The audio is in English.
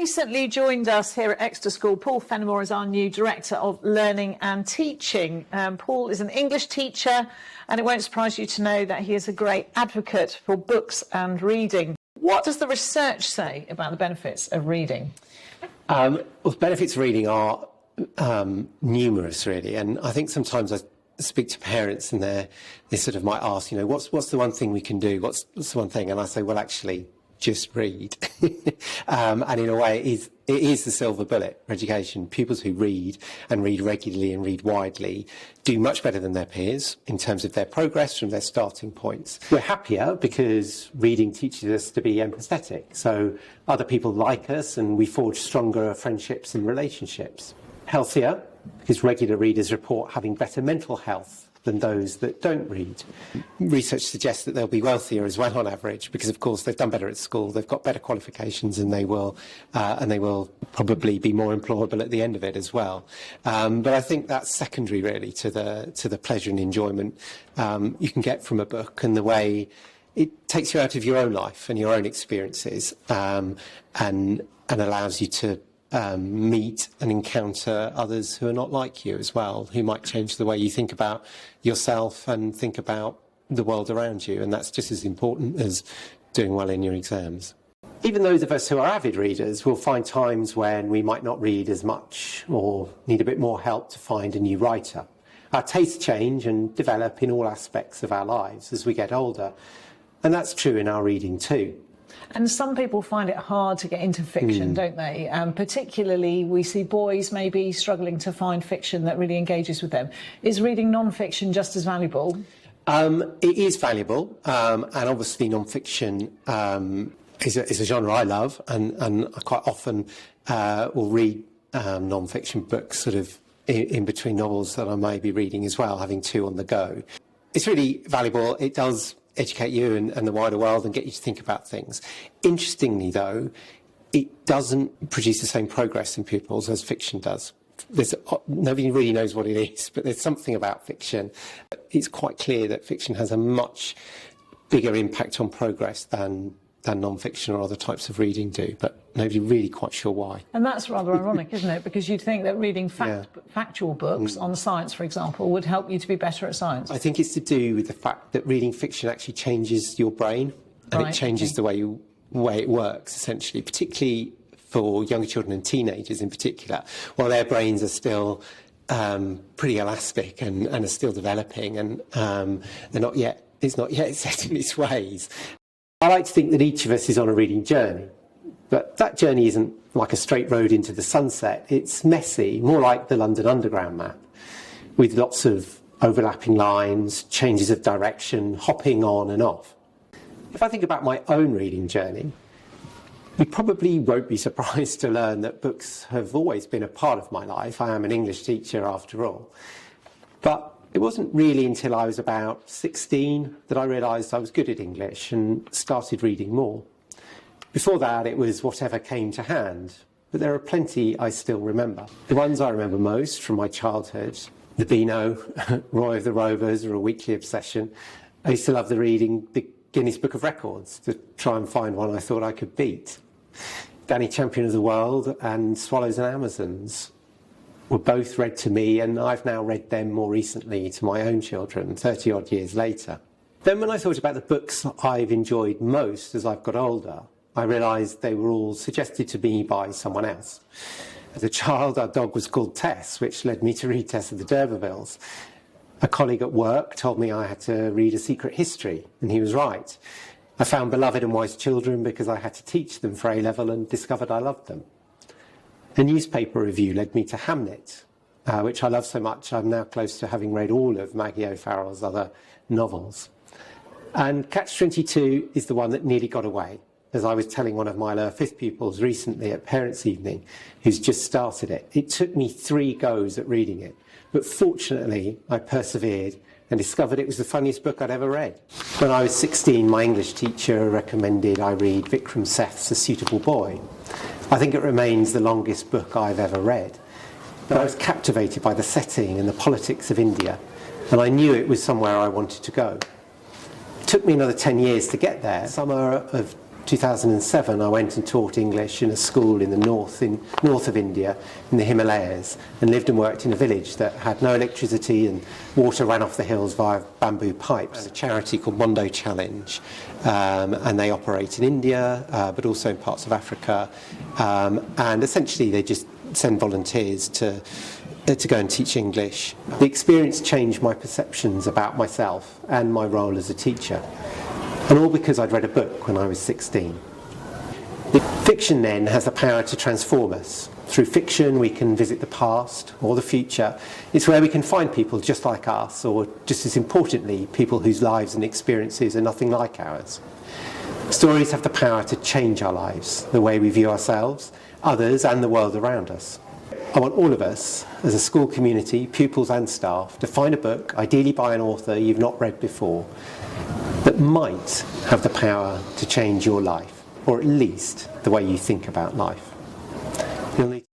Recently joined us here at Exeter School. Paul Fennemore is our new Director of Learning and Teaching. Paul is an English teacher, and it won't surprise you to know that he is a great advocate for books and reading. What does the research say about the benefits of reading? Well, the benefits of reading are numerous, really, and I think sometimes I speak to parents and they sort of might ask, what's the one thing we can do? What's the one thing? And I say, well, actually, just read. And in a way, it is the silver bullet for education. Pupils who read and read regularly and read widely do much better than their peers in terms of their progress from their starting points. We're happier because reading teaches us to be empathetic. So other people like us and we forge stronger friendships and relationships. Healthier because regular readers report having better mental health than those that don't read. Research suggests that they'll be wealthier as well on average because, of course, they've done better at school, they've got better qualifications, and they will probably be more employable at the end of it as well. But I think that's secondary, really, to the pleasure and enjoyment you can get from a book and the way it takes you out of your own life and your own experiences and allows you to meet and encounter others who are not like you as well, who might change the way you think about yourself and think about the world around you, and that's just as important as doing well in your exams. Even those of us who are avid readers will find times when we might not read as much or need a bit more help to find a new writer. Our tastes change and develop in all aspects of our lives as we get older, and that's true in our reading too. And some people find it hard to get into fiction, don't they? Particularly, we see boys maybe struggling to find fiction that really engages with them. Is reading non-fiction just as valuable? It is valuable, and obviously non-fiction is a genre I love, and I quite often will read non-fiction books sort of in between novels that I may be reading as well, having two on the go. It's really valuable. It does educate you and the wider world and get you to think about things. Interestingly, though, it doesn't produce the same progress in pupils as fiction does. Nobody really knows what it is, but there's something about fiction. It's quite clear that fiction has a much bigger impact on progress than non-fiction or other types of reading do, but nobody's really quite sure why. And that's rather ironic, isn't it? Because you'd think that reading factual books on science, for example, would help you to be better at science. I think it's to do with the fact that reading fiction actually changes your brain, and it changes the way it works, essentially, particularly for younger children and teenagers in particular, while their brains are still pretty elastic and are still developing, and it's not yet set in its ways. I like to think that each of us is on a reading journey, but that journey isn't like a straight road into the sunset. It's messy, more like the London Underground map, with lots of overlapping lines, changes of direction, hopping on and off. If I think about my own reading journey, you probably won't be surprised to learn that books have always been a part of my life. I am an English teacher after all. But it wasn't really until I was about 16 that I realised I was good at English and started reading more. Before that, it was whatever came to hand, but there are plenty I still remember. The ones I remember most from my childhood, the Beano, Roy of the Rovers, or a weekly obsession. I used to love reading the Guinness Book of Records to try and find one I thought I could beat. Danny Champion of the World and Swallows and Amazons were both read to me, and I've now read them more recently to my own children, 30-odd years later. Then when I thought about the books I've enjoyed most as I've got older, I realised they were all suggested to me by someone else. As a child, our dog was called Tess, which led me to read Tess of the D'Urbervilles. A colleague at work told me I had to read A Secret History, and he was right. I found Beloved and Wise Children because I had to teach them for A-level and discovered I loved them. A newspaper review led me to Hamnet, which I love so much I'm now close to having read all of Maggie O'Farrell's other novels. And Catch-22 is the one that nearly got away, as I was telling one of my lower fifth pupils recently at Parents' Evening, who's just started it. It took me 3 goes at reading it, but fortunately I persevered and discovered it was the funniest book I'd ever read. When I was 16, my English teacher recommended I read Vikram Seth's A Suitable Boy. I think it remains the longest book I've ever read. But I was captivated by the setting and the politics of India, and I knew it was somewhere I wanted to go. It took me another 10 years to get there. Summer of 2007, I went and taught English in a school in the north of India, in the Himalayas, and lived and worked in a village that had no electricity and water ran off the hills via bamboo pipes. A charity called Mondo Challenge, and they operate in India, but also in parts of Africa, and essentially they just send volunteers to go and teach English. The experience changed my perceptions about myself and my role as a teacher. And all because I'd read a book when I was 16. The fiction then has the power to transform us. Through fiction we can visit the past or the future. It's where we can find people just like us, or just as importantly, people whose lives and experiences are nothing like ours. Stories have the power to change our lives, the way we view ourselves, others and the world around us. I want all of us, as a school community, pupils and staff, to find a book, ideally by an author you've not read before, that might have the power to change your life, or at least the way you think about life. You'll need